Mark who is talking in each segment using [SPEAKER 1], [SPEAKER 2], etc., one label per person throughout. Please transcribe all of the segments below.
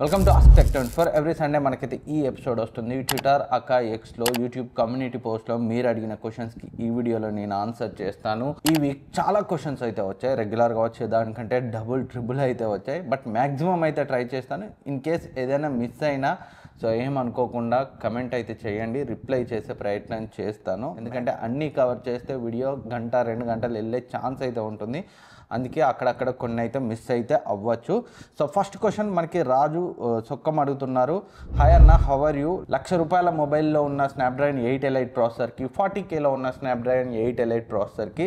[SPEAKER 1] Welcome to ask tech 24. Every Sunday మనకైతే ఈ episode వస్తుంది. ట్విట్టర్ అకా ఎక్స్లో యూట్యూబ్ కమ్యూనిటీ పోస్ట్లో మీరు అడిగిన క్వశ్చన్స్కి ఈ వీడియోలో నేను ఆన్సర్ చేస్తాను. ఈ వీక్ చాలా క్వశ్చన్స్ అయితే వచ్చాయి. రెగ్యులర్గా వచ్చే దానికంటే ట్రిపుల్ అయితే వచ్చాయి. బట్ మ్యాక్సిమం అయితే ట్రై చేస్తాను. ఇన్ కేస్ ఏదైనా మిస్ అయినా సో ఏమనుకోకుండా కమెంట్ అయితే చేయండి, రిప్లై చేసే ప్రయత్నం చేస్తాను. ఎందుకంటే అన్నీ కవర్ చేస్తే వీడియో గంట 2 గంటలు వెళ్ళే ఛాన్స్ అయితే ఉంటుంది. అందుకే అక్కడక్కడ కొన్ని అయితే మిస్ అయితే అవ్వచ్చు. సో ఫస్ట్ క్వశ్చన్ మనకి రాజు సొక్కం అడుగుతున్నారు. హాయ్ అన్న, హౌ ఆర్ యూ? ₹1,00,000 మొబైల్లో ఉన్న స్నాప్డ్రాగన్ 8 ఎలైట్ ప్రాసెసర్కి 40Kలో ఉన్న స్నాప్డ్రాగన్ 8 ఎలైట్ ప్రాసెసర్కి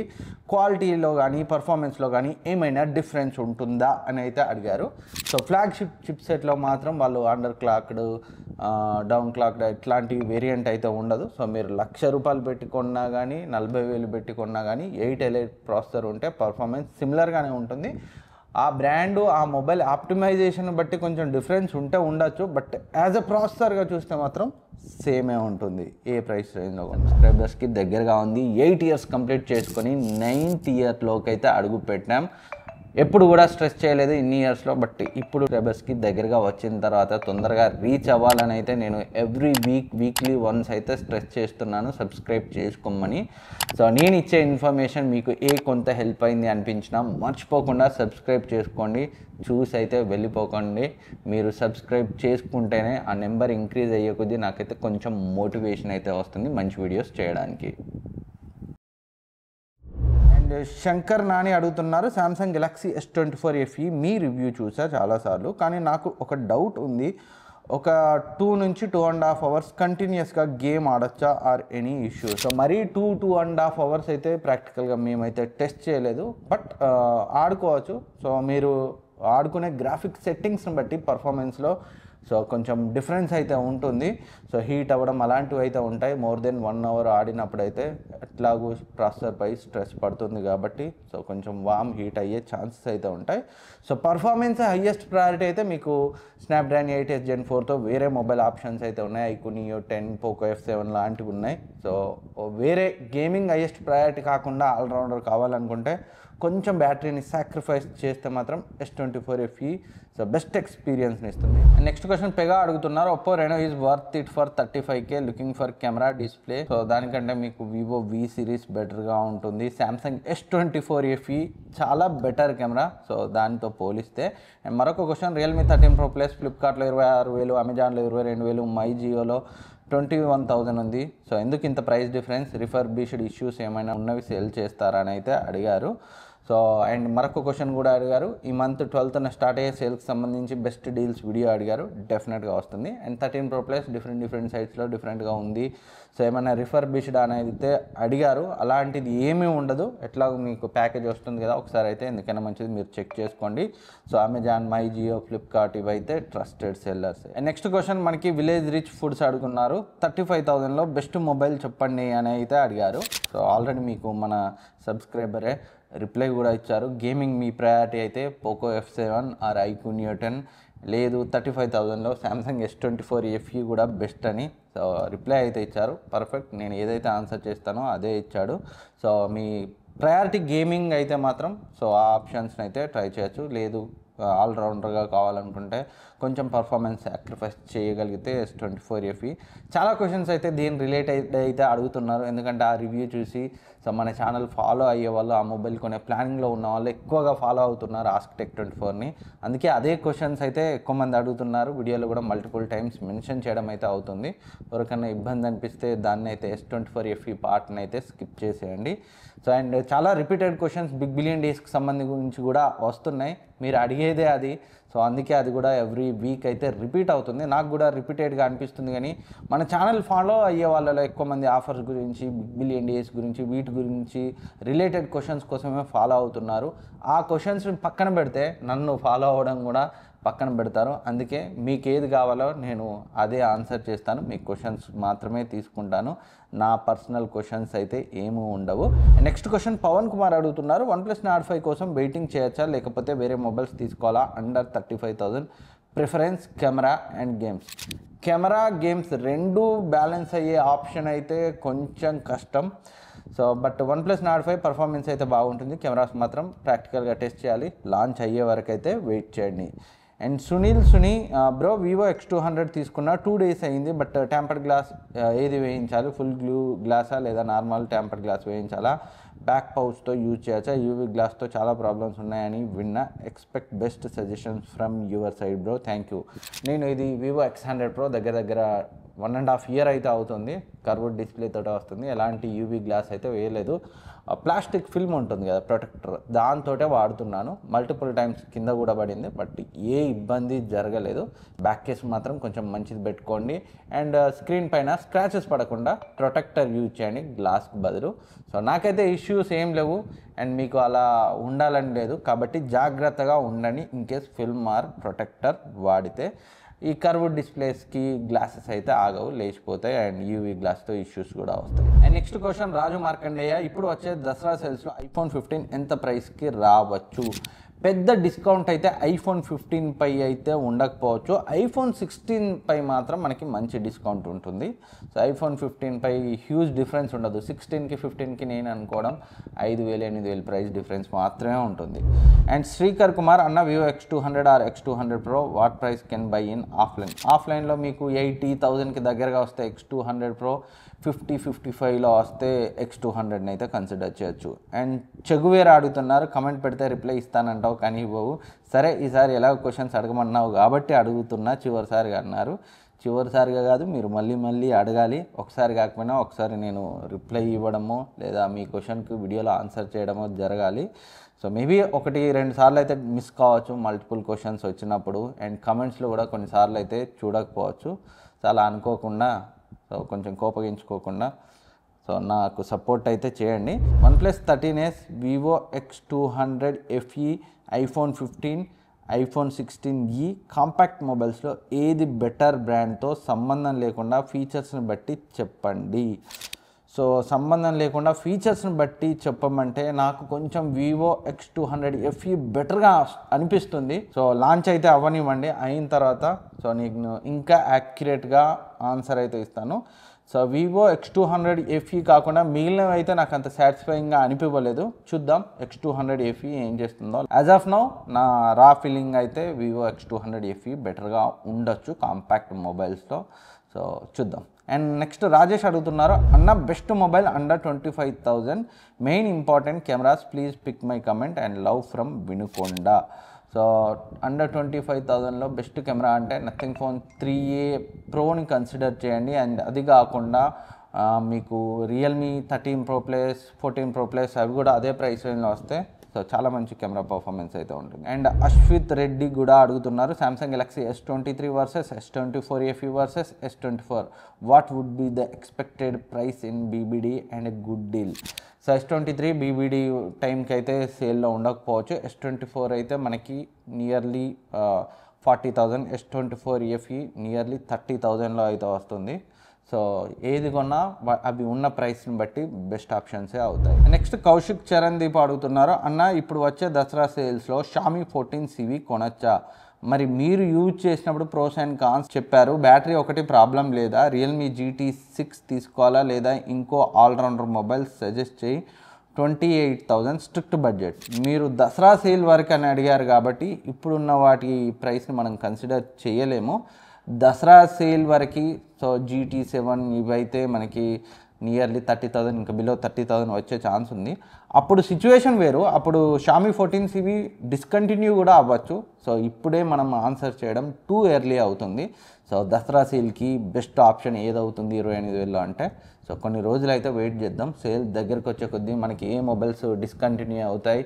[SPEAKER 1] క్వాలిటీలో కానీ పర్ఫార్మెన్స్లో కానీ ఏమైనా డిఫరెన్స్ ఉంటుందా అని అయితే అడిగారు. సో ఫ్లాగ్షిప్ చిప్సెట్లో మాత్రం వాళ్ళు అండర్ క్లాక్డ్, డౌన్ క్లాక్డ్ ఇట్లాంటి వేరియంట్ అయితే ఉండదు. సో మీరు ₹1,00,000 పెట్టుకున్నా కానీ 40,000 పెట్టుకున్నా కానీ 8 ఎలైట్ ప్రాసెసర్ ఉంటే పర్ఫార్మెన్స్ సిమిలర్గానే ఉంటుంది. ఆ బ్రాండు ఆ మొబైల్ ఆప్టిమైజేషన్ బట్టి కొంచెం డిఫరెన్స్ ఉంటే ఉండొచ్చు. బట్ యాజ్ అ ప్రాసెసర్గా చూస్తే మాత్రం సేమే ఉంటుంది. ఏ ప్రైస్ రేంజ్లో సబ్స్క్రైబర్స్కి దగ్గరగా ఉంది. 8 ఇయర్స్ కంప్లీట్ చేసుకొని 9th ఇయర్లోకి అయితే అడుగు పెట్టాం. ఎప్పుడు కూడా స్ట్రెస్ చేయలేదు ఇన్ని ఇయర్స్లో. బట్ ఇప్పుడు సబ్స్క్రైబర్స్కి దగ్గరగా వచ్చిన తర్వాత తొందరగా రీచ్ అవ్వాలని అయితే నేను ఎవ్రీ వీక్లీ వన్స్ అయితే స్ట్రెస్ చేస్తున్నాను, సబ్స్క్రైబ్ చేసుకోమని. సో నేను ఇచ్చే ఇన్ఫర్మేషన్ మీకు కొంత హెల్ప్ అయింది అనిపించినా మర్చిపోకుండా సబ్స్క్రైబ్ చేసుకోండి. చూసి అయితే వెళ్ళిపోకండి. మీరు సబ్స్క్రైబ్ చేసుకుంటేనే ఆ నెంబర్ ఇంక్రీజ్ అయ్యే కొద్దీ నాకైతే కొంచెం మోటివేషన్ అయితే వస్తుంది మంచి వీడియోస్ చేయడానికి. శంకర్ నాని అడుగుతున్నారు, సామ్సంగ్ గెలాక్సీ S24 FE మీ రివ్యూ చూసా చాలాసార్లు, కానీ నాకు ఒక డౌట్ ఉంది. ఒక 2 నుంచి 2.5 అవర్స్ కంటిన్యూస్గా గేమ్ ఆడొచ్చా ఆర్ ఎనీ ఇష్యూ? సో మరీ 2.5 అవర్స్ అయితే ప్రాక్టికల్గా మేమైతే టెస్ట్ చేయలేదు. బట్ ఆడుకోవచ్చు. సో మీరు ఆడుకునే గ్రాఫిక్స్ సెట్టింగ్స్ని బట్టి పర్ఫార్మెన్స్లో సో కొంచెం డిఫరెన్స్ అయితే ఉంటుంది. సో హీట్ అవ్వడం అలాంటివి అయితే ఉంటాయి. మోర్ దెన్ 1 అవర్ ఆడినప్పుడైతే ఎట్లాగూ ప్రాసెసర్పై స్ట్రెస్ పడుతుంది కాబట్టి సో కొంచెం వామ్ హీట్ అయ్యే ఛాన్సెస్ అయితే ఉంటాయి. సో పర్ఫార్మెన్స్ హైయెస్ట్ ప్రయారిటీ అయితే మీకు స్నాప్డ్రాగన్ 8s Gen 4తో వేరే మొబైల్ ఆప్షన్స్ అయితే ఉన్నాయి. iQOO Neo 10, Poco F7 లాంటివి ఉన్నాయి. సో వేరే గేమింగ్ హైయెస్ట్ ప్రయారిటీ కాకుండా ఆల్రౌండర్ కావాలనుకుంటే కొంచెం బ్యాటరీని సాక్రిఫైస్ చేస్తే మాత్రం S24 FE సో బెస్ట్ ఎక్స్పీరియన్స్ని ఇస్తుంది. నెక్స్ట్ క్వశ్చన్ పెగా అడుగుతున్నారు, Oppo Reno is worth it for 35K, looking for camera display. So దానికంటే మీకు వివో V సిరీస్ బెటర్గా ఉంటుంది. సామ్సంగ్ S24 FE చాలా బెటర్ కెమెరా సో దానితో పోలిస్తే. అండ్ మరొక క్వశ్చన్, రియల్మీ 13 Pro Plus ఫ్లిప్కార్ట్లో 26,000, అమెజాన్లో 22,000, మై జియోలో 21,000 ఉంది. సో ఎందుకు ఇంత ప్రైస్ డిఫరెన్స్? రిఫర్బిష్డ్ ఇష్యూస్ ఏమైనా ఉన్నవి సేల్ చేస్తారా అని అయితే అడిగారు. సో అండ్ మరొక క్వశ్చన్ కూడా అడిగారు, ఈ మంత్ 12th స్టార్ట్ అయ్యే సేల్కి సంబంధించి బెస్ట్ డీల్స్ వీడియో అడిగారు. డెఫినెట్గా వస్తుంది. అండ్ 13 Pro Plus డిఫరెంట్ సైట్స్లో డిఫరెంట్గా ఉంది. సో ఏమైనా రిఫర్బిష్డ్ అనేది అయితే అడిగారు. అలాంటిది ఏమీ ఉండదు. ఎట్లాగో మీకు ప్యాకేజ్ వస్తుంది కదా ఒకసారి అయితే, ఎందుకైనా మంచిది మీరు చెక్ చేసుకోండి. So Amazon, my Jio, Flipkart ఇవైతే trusted sellers. And next question మనకి విలేజ్ రిచ్ ఫుడ్స్ అడుగుతున్నారు, 35,000లో బెస్ట్ మొబైల్ చెప్పండి అని అయితే అడిగారు. సో ఆల్రెడీ మీకు మన సబ్స్క్రైబరే రిప్లై కూడా ఇచ్చారు. గేమింగ్ మీ ప్రయారిటీ అయితే Poco F7 or iQOO Neo 10, లేదు 35,000లో సామ్సంగ్ S24 FE కూడా బెస్ట్ అని సో రిప్లై అయితే ఇచ్చారు. పర్ఫెక్ట్, నేను ఏదైతే ఆన్సర్ చేస్తానో అదే ఇచ్చాడు. సో మీ ప్రయారిటీ గేమింగ్ అయితే మాత్రం సో ఆ ఆప్షన్స్ని అయితే ట్రై చేయొచ్చు. లేదు ఆల్రౌండర్గా కావాలనుకుంటే కొంచెం పర్ఫార్మెన్స్ సాక్రిఫైస్ చేయగలిగితే S24 FE. చాలా క్వశ్చన్స్ అయితే దీని రిలేటెడ్ అయితే అడుగుతున్నారు. ఎందుకంటే ఆ రివ్యూ చూసి సో మన ఛానల్ ఫాలో అయ్యే వాళ్ళు, ఆ మొబైల్ కొనే ప్లానింగ్లో ఉన్న వాళ్ళు ఎక్కువగా ఫాలో అవుతున్నారు ఆస్క్ టెక్ 24ని. అందుకే అదే క్వశ్చన్స్ అయితే ఎక్కువ మంది అడుగుతున్నారు. వీడియోలో కూడా మల్టిపుల్ టైమ్స్ మెన్షన్ చేయడం అయితే అవుతుంది. ఎవరికైనా ఇబ్బంది అనిపిస్తే దాన్ని అయితే S24 FE పార్ట్ని అయితే స్కిప్ చేసేయండి. సో అండ్ చాలా రిపీటెడ్ క్వశ్చన్స్ బిగ్ బిలియన్ డేస్కి సంబంధించి కూడా వస్తున్నాయి. మీరు అడిగేదే అది. సో అందుకే అది కూడా ఎవ్రీ వీక్ అయితే రిపీట్ అవుతుంది. నాకు కూడా రిపీటెడ్గా అనిపిస్తుంది. కానీ మన ఛానల్ ఫాలో అయ్యే వాళ్ళలో ఎక్కువ మంది ఆఫర్స్ గురించి, బిగ్ బిలియన్ డేస్ గురించి, వీటి గురించి రిలేటెడ్ క్వశ్చన్స్ కోసమే ఫాలో అవుతున్నారు. ఆ క్వశ్చన్స్ పక్కన పెడితే నన్ను ఫాలో అవ్వడం కూడా పక్కన పెడతారు. అందుకే మీకు ఏది కావాలో నేను అదే ఆన్సర్ చేస్తాను. మీ క్వశ్చన్స్ మాత్రమే తీసుకుంటాను. నా పర్సనల్ క్వశ్చన్స్ అయితే ఏమీ ఉండవు. నెక్స్ట్ క్వశ్చన్ పవన్ కుమార్ అడుగుతున్నారు, OnePlus Nord 5 కోసం వెయిటింగ్ చేయొచ్చా, లేకపోతే వేరే మొబైల్స్ తీసుకోవాలా? Under 35,000, preference camera and games. Camera games రెండు బ్యాలెన్స్ అయ్యే ఆప్షన్ అయితే కొంచెం కష్టం. So but OnePlus Nord 5 performance అయితే బాగుంటుంది. కెమెరాస్ మాత్రం ప్రాక్టికల్గా టెస్ట్ చేయాలి. లాంచ్ అయ్యే వరకు అయితే వెయిట్ చేయండి. And Suni bro Vivo X200 తీసుకున్న 2 days అయింది, బట్ టెంపర్డ్ గ్లాస్ ఏది వేయించాలి, ఫుల్ గ్లూ గ్లాసా లేదా నార్మల్ టెంపర్డ్ గ్లాస్ వేయించాలా, బ్యాక్ పౌచ్తో యూజ్ చేయొచ్చా, యూవీ గ్లాస్తో చాలా ప్రాబ్లమ్స్ ఉన్నాయని విన్నా, expect best suggestions from your side bro, thank you. నేను ఇది వివో X100 Pro దగ్గర 1.5 year అయితే అవుతుంది, కర్వ్డ్ డిస్ప్లే తోటి వస్తుంది, ఎలాంటి యూవీ గ్లాస్ అయితే వేయలేదు. ప్లాస్టిక్ ఫిల్మ్ ఉంటుంది కదా ప్రొటెక్టర్, దాంతోటే వాడుతున్నాను. మల్టిపుల్ టైమ్స్ కింద కూడా పడింది, బట్ ఏ ఇబ్బంది జరగలేదు. బ్యాక్ కేస్ మాత్రం కొంచెం మంచిది పెట్టుకోండి, అండ్ స్క్రీన్ పైన స్క్రాచెస్ పడకుండా ప్రొటెక్టర్ యూజ్ చేయండి గ్లాస్కి బదులు. సో నాకైతే ఇష్యూస్ ఏం లేవు, అండ్ మీకు అలా ఉండాలని లేదు, కాబట్టి జాగ్రత్తగా ఉండండి ఇన్కేస్ ఫిల్మ్ ఆర్ ప్రొటెక్టర్ వాడితే. ఈ కర్వ్డ్ డిస్ప్లేస్కి గ్లాసెస్ అయితే ఆగవు, లేచిపోతాయి, అండ్ యూవీ గ్లాస్తో ఇష్యూస్ కూడా వస్తాయి. అండ్ నెక్స్ట్ క్వశ్చన్ రాజు మార్కండేయ, ఇప్పుడు వచ్చే దసరా సేల్స్లో iPhone 15 ఎంత ప్రైస్కి రావచ్చు? పెద్ద డిస్కౌంట్ అయితే iPhone 15 పై అయితే ఉండకపోవచ్చు, iPhone 16 పై మాత్రం మనకి మంచి డిస్కౌంట్ ఉంటుంది. సో iPhone 15 పై హ్యూజ్ డిఫరెన్స్ ఉండదు, 16కి 15కి నేను అనుకోవడం 5,000-8,000 ప్రైస్ డిఫరెన్స్ మాత్రమే ఉంటుంది. అండ్ శ్రీకర్ కుమార్ అన్న, Vivo X200 or X200 Pro what price can buy in ఆఫ్లైన్లో మీకు 80,000కి దగ్గరగా వస్తే X200 Pro, 50-55లో వస్తే X200 అయితే కన్సిడర్ చేయొచ్చు. అండ్ చెగువేరు అడుగుతున్నారు, కమెంట్ పెడితే రిప్లై ఇస్తానంటావు కానీ ఇవ్వవు. సరే ఈసారి ఎలా క్వశ్చన్స్ అడగమన్నావు కాబట్టి అడుగుతున్నా, చివరిసారిగా అన్నారు. చివరిసారిగా కాదు, మీరు మళ్ళీ అడగాలి. ఒకసారి కాకపోయినా ఒకసారి నేను రిప్లై ఇవ్వడమో లేదా మీ క్వశ్చన్కి వీడియోలో ఆన్సర్ చేయడమో జరగాలి. సో మేబీ 1-2 సార్లు అయితే మిస్ కావచ్చు మల్టిపుల్ క్వశ్చన్స్ వచ్చినప్పుడు, అండ్ కమెంట్స్లో కూడా కొన్నిసార్లు అయితే చూడకపోవచ్చు. సో అలా అనుకోకుండా, సో కొంచెం కోపగించుకోకుండా సో నాకు సపోర్ట్ అయితే చేయండి. OnePlus 13s, Vivo X200 FE, iPhone 15, iPhone 16e compact మొబైల్స్లో ఏది బెటర్ బ్రాండ్తో సంబంధం లేకుండా ఫీచర్స్ని బట్టి చెప్పండి. సో సంబంధం లేకుండా ఫీచర్స్ని బట్టి చెప్పమంటే నాకు కొంచెం వివో X200 FE బెటర్గా అనిపిస్తుంది. సో లాంచ్ అయితే అవ్వనివ్వండి, అయిన తర్వాత సో నీకు ఇంకా యాక్యురేట్గా ఆన్సర్ అయితే ఇస్తాను. సో వివో X200 FE కాకుండా మిగిలినవి అయితే నాకు అంత సాటిస్ఫైయింగ్గా అనిపించలేదు. చూద్దాం X200 FE ఏం చేస్తుందో. యాజ్ ఆఫ్ నౌ నా రా ఫీలింగ్ అయితే వివో X200 FE బెటర్గా ఉండొచ్చు కాంపాక్ట్ మొబైల్స్లో. సో చూద్దాం. అండ్ నెక్స్ట్ రాజేష్ అడుగుతున్నారు, అన్న best mobile under 25,000, main important cameras, please pick my comment and love from Vinukonda. So under 25,000లో బెస్ట్ కెమెరా అంటే నథింగ్ ఫోన్ 3A ప్రోని కన్సిడర్ చేయండి. అండ్ అది కాకుండా మీకు Realme 13 Pro Plus, 14 Pro Plus అవి కూడా అదే ప్రైస్ రేంజ్లో వస్తే సో చాలా మంచి కెమెరా పర్ఫార్మెన్స్ అయితే ఉంటుంది. అండ్ అశ్విత్ రెడ్డి కూడా అడుగుతున్నారు, Samsung Galaxy S23 versus S24 FE versus S24, what would be the expected price in BBD and good deal? So S23 BBD టైంకి అయితే సేల్లో ఉండకపోవచ్చు, S24 అయితే మనకి నియర్లీ 40,000, S24 FE నియర్లీ 30,000లో అయితే వస్తుంది. సో ఏది కొన్నా అవి ఉన్న ప్రైస్ని బట్టి బెస్ట్ ఆప్షన్సే అవుతాయి. నెక్స్ట్ కౌశిక్ చరణ్ దీప్ అడుగుతున్నారు, అన్న ఇప్పుడు వచ్చే దసరా సేల్స్లో Xiaomi 14CV కొనొచ్చా? మరి మీరు యూజ్ చేసినప్పుడు ప్రోస్ అండ్ కాన్స్ చెప్పారు, బ్యాటరీ ఒకటి ప్రాబ్లం లేదా? రియల్మీ GT6 తీసుకోవాలా లేదా ఇంకో ఆల్రౌండర్ మొబైల్ సజెస్ట్ చేయి, 28,000 స్ట్రిక్ట్ బడ్జెట్. మీరు దసరా సేల్ వరకు అని అడిగారు కాబట్టి ఇప్పుడున్న వాటి ప్రైస్ని మనం కన్సిడర్ చేయలేము. దసరా సేల్ వరకు సో GT7 ఇవైతే మనకి నియర్లీ 30,000, ఇంకా బిలో 30,000 వచ్చే ఛాన్స్ ఉంది. అప్పుడు సిచ్యువేషన్ వేరు, అప్పుడు Xiaomi 14CV డిస్కంటిన్యూ కూడా అవ్వచ్చు. సో ఇప్పుడే మనం ఆన్సర్ చేయడం టూ ఎర్లీ అవుతుంది. సో దసరా సేల్కి బెస్ట్ ఆప్షన్ ఏదవుతుంది 28,000లో అంటే సో కొన్ని రోజులు అయితే వెయిట్ చేద్దాం. సేల్ దగ్గరకు వచ్చే కొద్దీ మనకి ఏ మొబైల్స్ డిస్కంటిన్యూ అవుతాయి,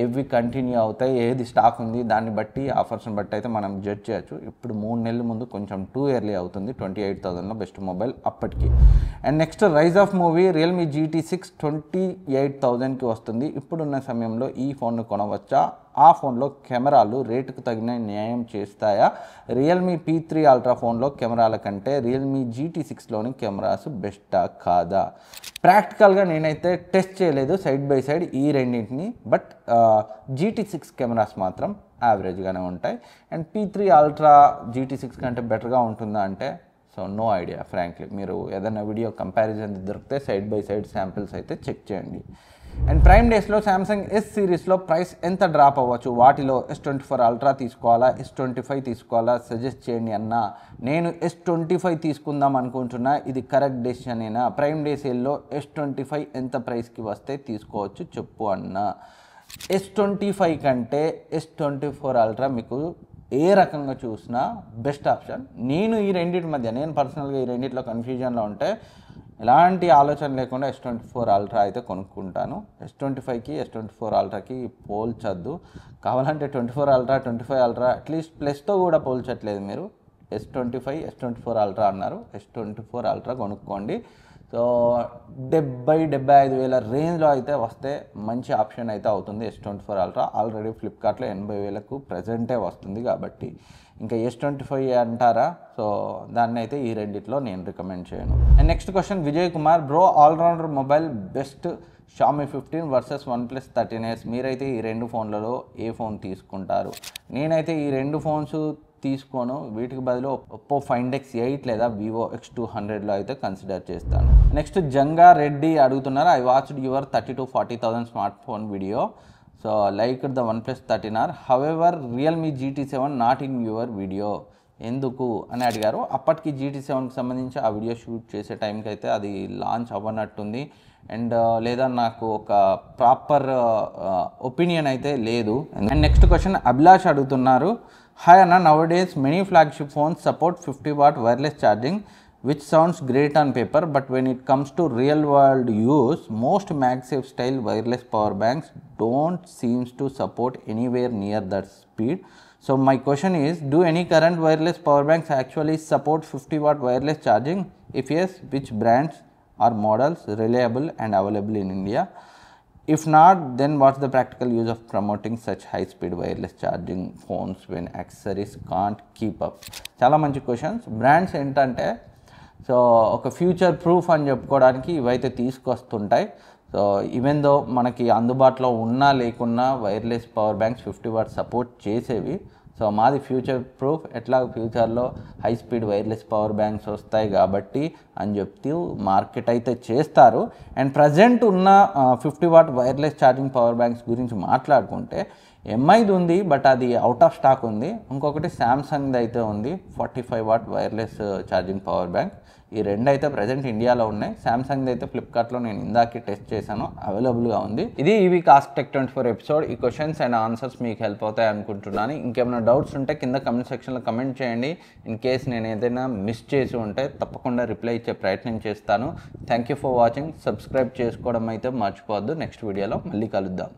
[SPEAKER 1] ఏవి కంటిన్యూ అవుతాయి, ఏది స్టాక్ ఉంది దాన్ని బట్టి ఆఫర్స్ని బట్టి అయితే మనం జడ్జ్ చేయొచ్చు. ఇప్పుడు 3 నెలల ముందు కొంచెం టూ ఎర్లీ అవుతుంది. 28,000లో బెస్ట్ మొబైల్ అప్పటికి. And next rise of movie, Realme GT6 28,000కి వస్తుంది. ఇప్పుడున్న సమయంలో ఈ ఫోన్ను కొనవచ్చా? ఆ ఫోన్లో కెమెరాలు రేటుకు తగిన న్యాయం చేస్తాయా? రియల్మీ P3 అల్ట్రా ఫోన్లో కెమెరాల కంటే రియల్మీ GT6లోని కెమెరాస్ బెస్టా కాదా? ప్రాక్టికల్గా నేనైతే టెస్ట్ చేయలేదు సైడ్ బై సైడ్ ఈ రెండింటిని, బట్ GT6 కెమెరాస్ మాత్రం యావరేజ్గానే ఉంటాయి. అండ్ P3 అల్ట్రా GT6 కంటే బెటర్గా ఉంటుందా అంటే సో నో ఐడియా ఫ్రాంక్లీ. మీరు ఏదైనా వీడియో కంపారిజన్ దొరికితే సైడ్ బై సైడ్ శాంపిల్స్ అయితే చెక్ చేయండి. అండ్ ప్రైమ్ డేస్లో సామ్సంగ్ ఎస్ సిరీస్లో ప్రైస్ ఎంత డ్రాప్ అవ్వచ్చు, వాటిలో S24 అల్ట్రా తీసుకోవాలా, S25 తీసుకోవాలా, సజెస్ట్ చేయండి అన్న. నేను S25 తీసుకుందాం అనుకుంటున్నా, ఇది కరెక్ట్ డెసిషనేనా? ప్రైమ్ డే సేల్లో S25 ఎంత ప్రైస్కి వస్తే తీసుకోవచ్చు చెప్పు అన్న. S25 కంటే S24 అల్ట్రా మీకు ఏ రకంగా చూసినా బెస్ట్ ఆప్షన్. నేను ఈ రెండింటి మధ్య, నేను పర్సనల్గా ఈ రెండింటిలో కన్ఫ్యూజన్లో ఉంటే ఎలాంటి ఆలోచన లేకుండా S24 అల్ట్రా అయితే కొనుక్కుంటాను. S25కి S24 అల్ట్రాకి పోల్చొద్దు. కావాలంటే 24 అల్ట్రా 25 అల్ట్రా అట్లీస్ట్ ప్లస్తో కూడా పోల్చట్లేదు మీరు. S25 S24 అల్ట్రా అన్నారు, S24 అల్ట్రా కొనుక్కోండి. సో 70-75 వేల రేంజ్లో అయితే వస్తే మంచి ఆప్షన్ అయితే అవుతుంది S24 అల్ట్రా. ఆల్రెడీ ఫ్లిప్కార్ట్లో 80 వేలకు ప్రజెంటే వస్తుంది కాబట్టి ఇంకా S25 అంటారా? సో దాన్ని అయితే ఈ రెండిట్లో నేను రికమెండ్ చేయను. And next question Vijay Kumar, bro allrounder mobile best Xiaomi 15 versus OnePlus 13s. మీరైతే ఈ రెండు ఫోన్లలో ఏ ఫోన్ తీసుకుంటారు? నేనైతే ఈ రెండు ఫోన్స్ తీసుకోను, వీటికి బదులు ఒప్పో ఫైండ్ X8 లేదా వివో X200లో అయితే కన్సిడర్ చేస్తాను. నెక్స్ట్ జంగా రెడ్డి అడుగుతున్నారు, I watched your 30,000 to 40,000 smart phone video, so like the OnePlus 13R, however Realme GT7 not in your video, ఎందుకు అని అడిగారు. అప్పటికి GT7కి సంబంధించి ఆ వీడియో షూట్ చేసే టైంకి అయితే అది లాంచ్ అవ్వనట్టుంది. అండ్ లేదా నాకు ఒక ప్రాపర్ ఒపీనియన్ అయితే లేదు. అండ్ నెక్స్ట్ క్వశ్చన్ అభిలాష్ అడుగుతున్నారు, హాయ్ అన్న, నౌడేస్ many flagship phones support 50 watt wireless charging which sounds great on paper, but when it comes to real world use, most MagSafe style wireless power banks don't seems to support anywhere near that speed. So my question is, do any current wireless power banks actually support 50 watt wireless charging? If yes, which brands or models reliable and available in India? If not, then what's the practical use of promoting such high speed wireless charging phones when accessories can't keep up? చాలా మంచి questions. Brands ఏంటంటే so ఒక future proof అని చెప్పుకోవడానికి ఇవైతే తీసుకొస్తుంటాయి. So even though మనకి అందుబాటులో ఉన్నా లేకున్నా wireless power banks 50 watt support చేసేవి. సో మాది ఫ్యూచర్ ప్రూఫ్, ఎట్లా ఫ్యూచర్లో high speed wireless power banks వస్తాయి కాబట్టి అని చెప్తూ మార్కెట్ అయితే చేస్తారు. అండ్ ప్రజెంట్ ఉన్న 50 watt wireless charging power banks గురించి మాట్లాడుకుంటే ఎంఐది ఉంది, బట్ అది అవుట్ ఆఫ్ స్టాక్ ఉంది. ఇంకొకటి శాంసంగ్ది అయితే ఉంది 45 watt wireless charging power bank. ఈ రెండు అయితే ప్రజెంట్ ఇండియాలో ఉన్నాయి. శాంసంగ్ది అయితే ఫ్లిప్కార్ట్లో నేను ఇందాకే టెస్ట్ చేశాను, అవైలబుల్గా ఉంది. ఇది ఈ వీక్ ఆస్క్ టెక్ 24 ఎపిసోడ్. ఈ క్వశ్చన్స్ అండ్ ఆన్సర్స్ మీకు హెల్ప్ అవుతాయి అనుకుంటున్నాను. ఇంకేమైనా డౌట్స్ ఉంటే కింద కమెంట్ సెక్షన్లో కమెంట్ చేయండి. ఇన్ కేస్ నేను ఏదైనా మిస్ చేసి ఉంటే తప్పకుండా రిప్లై ఇచ్చే ప్రయత్నం చేస్తాను. Thank you for watching. Subscribe చేసుకోవడం అయితే మర్చిపోవద్దు. నెక్స్ట్ వీడియోలో మళ్ళీ కలుద్దాం.